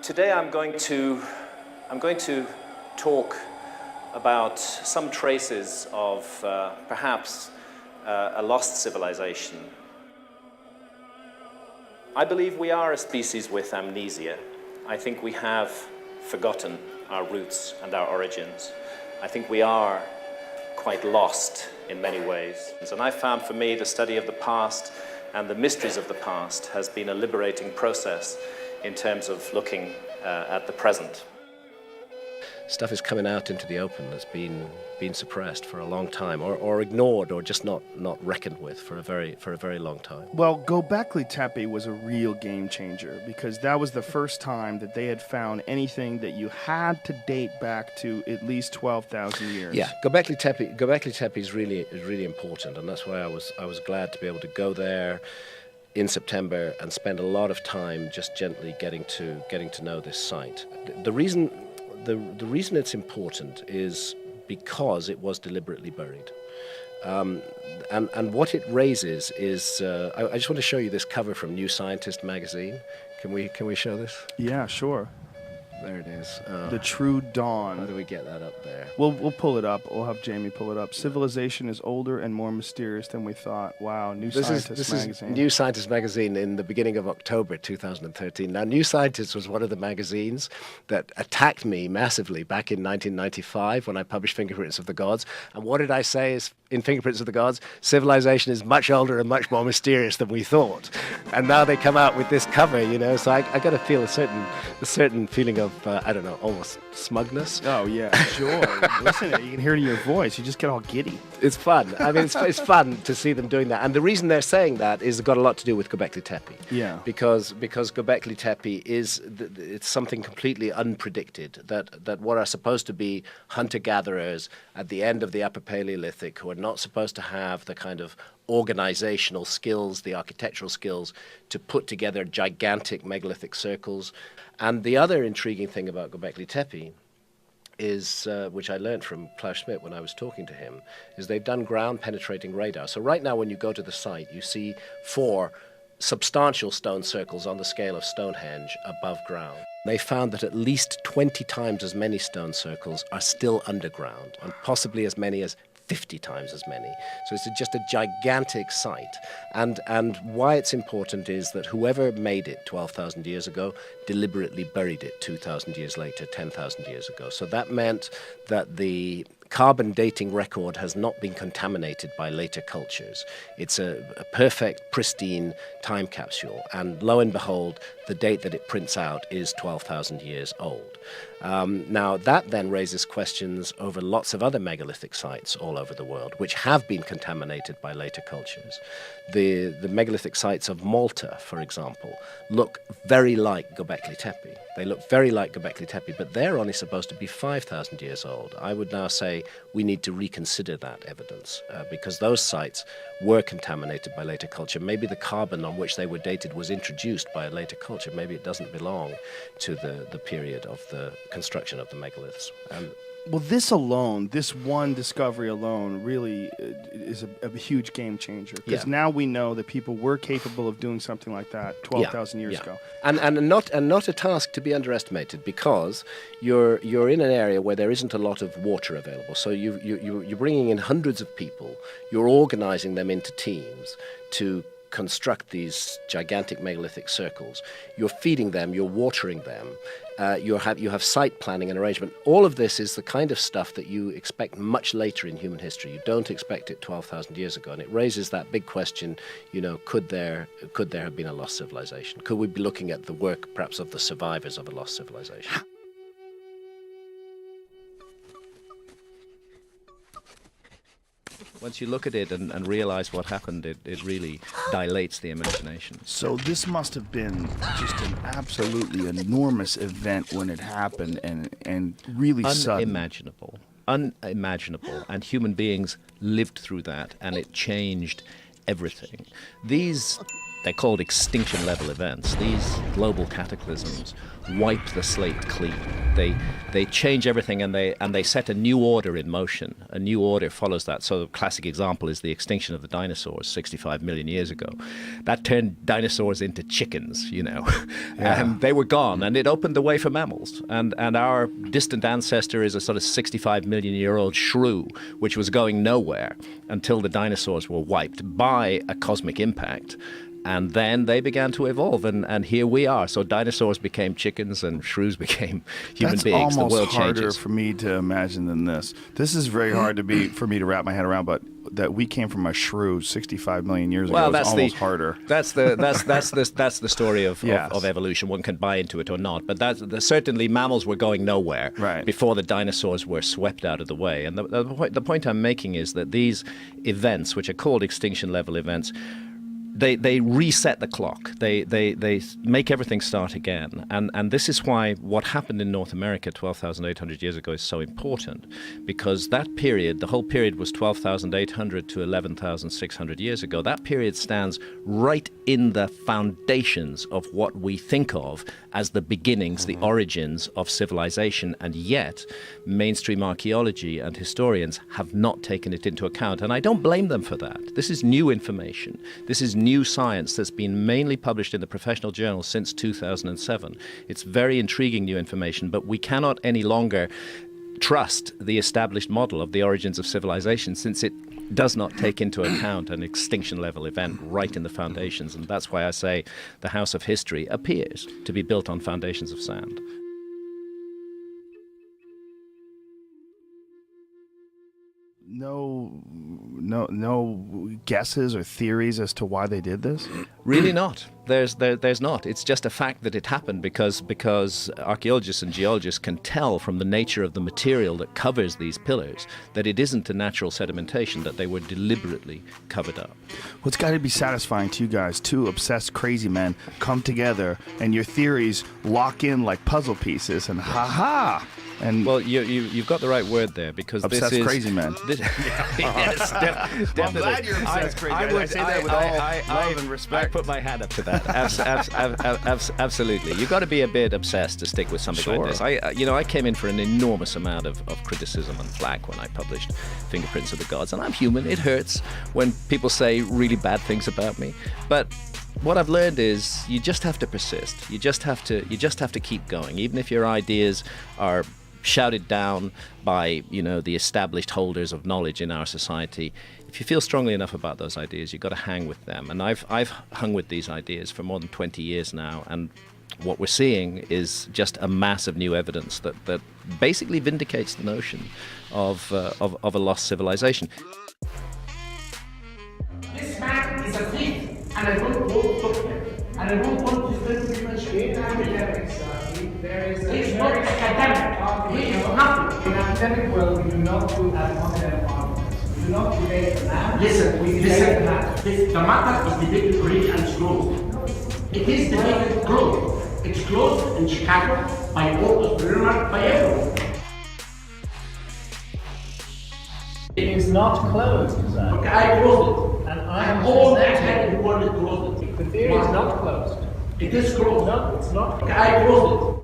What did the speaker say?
Today I'm going to talk about some traces of perhaps a lost civilization. I believe we are a species with amnesia. I think we have forgotten our roots and our origins. I think we are quite lost in many ways. And I found for me the study of the past and the mysteries of the past has been a liberating process in terms of looking at the present. Stuff is coming out into the open that's been suppressed for a long time, or ignored, or just not reckoned with for a very long time. Well, Gobekli Tepe was a real game changer because that was the first time that they had found anything that you had to date back to at least 12,000 years. Yeah, Gobekli Tepe is really important, and that's why I was glad to be able to go there in September and spend a lot of time just gently getting to know this site. The reason it's important is because it was deliberately buried. And what it raises is, I just want to show you this cover from New Scientist magazine. Can we show this? Yeah, sure. There it is. The True Dawn. How do we get that up there? We'll pull it up. We'll have Jamie pull it up. Civilization is older and more mysterious than we thought. Wow, New Scientist magazine. This is New Scientist magazine in the beginning of October 2013. Now, New Scientist was one of the magazines that attacked me massively back in 1995 when I published Fingerprints of the Gods. And what did I say is in Fingerprints of the Gods? Civilization is much older and much more mysterious than we thought. And now they come out with this cover, you know. So I got to feel a certain feeling of I don't know, almost smugness. Oh yeah, joy. Listen, you can hear it in your voice. You just get all giddy. It's fun. I mean, it's fun to see them doing that. And the reason they're saying that is got a lot to do with Gobekli Tepe. Yeah. Because Gobekli Tepe it's something completely unpredicted. That what are supposed to be hunter-gatherers at the end of the Upper Paleolithic, who are not supposed to have the kind of organizational skills, the architectural skills to put together gigantic megalithic circles. And the other intriguing thing about Gobekli Tepe is, which I learned from Klaus Schmidt when I was talking to him, is they've done ground-penetrating radar. So right now when you go to the site, you see 4 substantial stone circles on the scale of Stonehenge above ground. They found that at least 20 times as many stone circles are still underground, and possibly as many as 50 times as many. So it's just a gigantic site. And why it's important is that whoever made it 12,000 years ago deliberately buried it 2,000 years later, 10,000 years ago. So that meant that the carbon dating record has not been contaminated by later cultures. It's a perfect, pristine time capsule. And lo and behold, the date that it prints out is 12,000 years old. Now, that then raises questions over lots of other megalithic sites all over the world, which have been contaminated by later cultures. The megalithic sites of Malta, for example, look very like Gobekli Tepe. They look very like Gobekli Tepe, but they're only supposed to be 5,000 years old. I would now say we need to reconsider that evidence because those sites were contaminated by later culture. Maybe the carbon on which they were dated was introduced by a later culture. Maybe it doesn't belong to the period of the construction of the megaliths. Well, this one discovery alone really is a huge game changer because now we know that people were capable of doing something like that 12,000 years ago. And not a task to be underestimated because you're in an area where there isn't a lot of water available. So you're bringing in hundreds of people. You're organizing them into teams to construct these gigantic megalithic circles. You're feeding them, you're watering them, you have site planning and arrangement. All of this is the kind of stuff that you expect much later in human history. You don't expect it 12,000 years ago, and it raises that big question, you know, could there have been a lost civilization? Could we be looking at the work perhaps of the survivors of a lost civilization? Once you look at it and realize what happened, it really dilates the imagination. So this must have been just an absolutely enormous event when it happened and really sudden. Unimaginable. And human beings lived through that, and it changed everything. These They're called extinction level events. These global cataclysms wipe the slate clean. They change everything, and they set a new order in motion. A new order follows that. So the classic example is the extinction of the dinosaurs 65 million years ago. That turned dinosaurs into chickens, you know. Yeah. And they were gone, and it opened the way for mammals. And our distant ancestor is a sort of 65 million year old shrew, which was going nowhere until the dinosaurs were wiped by a cosmic impact. And then they began to evolve, and here we are. So dinosaurs became chickens, and shrews became human That's beings. almost the world harder changes. for me to imagine than this. This is very hard for me to wrap my head around, but that we came from a shrew 65 million years ago is almost harder. That's the story of Yes. evolution. One can buy into it or not, but certainly mammals were going nowhere before the dinosaurs were swept out of the way. And the point I'm making is that these events, which are called extinction level events, they reset the clock. They make everything start again. And this is why what happened in North America 12,800 years ago is so important, because that period, the whole period was 12,800 to 11,600 years ago. That period stands right in the foundations of what we think of as the beginnings, the origins of civilization, and yet mainstream archaeology and historians have not taken it into account. And I don't blame them for that. This is new information. This is new science that's been mainly published in the professional journals since 2007. It's very intriguing new information, but we cannot any longer trust the established model of the origins of civilization, since it does not take into account an extinction level event right in the foundations. And that's why I say the House of History appears to be built on foundations of sand. No guesses or theories as to why they did this? Really not. There's not. It's just a fact that it happened because archaeologists and geologists can tell from the nature of the material that covers these pillars that it isn't a natural sedimentation, that they were deliberately covered up. Well, it's got to be satisfying to you guys. Two obsessed crazy men come together, and your theories lock in like puzzle pieces, and ha-ha! And well, you've got the right word there, because obsessed this is crazy men. Yes, definitely. Well, I'm glad you're obsessed crazy. I say that with all love and respect. I put my hand up to that. Absolutely. You've got to be a bit obsessed to stick with something like this. I came in for an enormous amount of criticism and flack when I published Fingerprints of the Gods, and I'm human. It hurts when people say really bad things about me, but what I've learned is you just have to persist. You just have to keep going, even if your ideas are shouted down by the established holders of knowledge in our society. If you feel strongly enough about those ideas, you've got to hang with them. And I've hung with these ideas for more than 20 years now, and what we're seeing is just a mass of new evidence that basically vindicates the notion of a lost civilization. This man is a thief, and I don't want to him. And I don't want to differentiate academics. It's not academic. He is nothing. In academic world, we do not do ad hominem arguments. We do not debate the land. Listen, we debate the matter. The matter is debated great and closed. It is debated closed. It's closed in Chicago by August Bremer, by everyone. It is not closed, sir. Okay, I closed it. And I am all presenting- academic world closed it. The theory is not closed. It is closed. No, it's not. Okay, I closed it.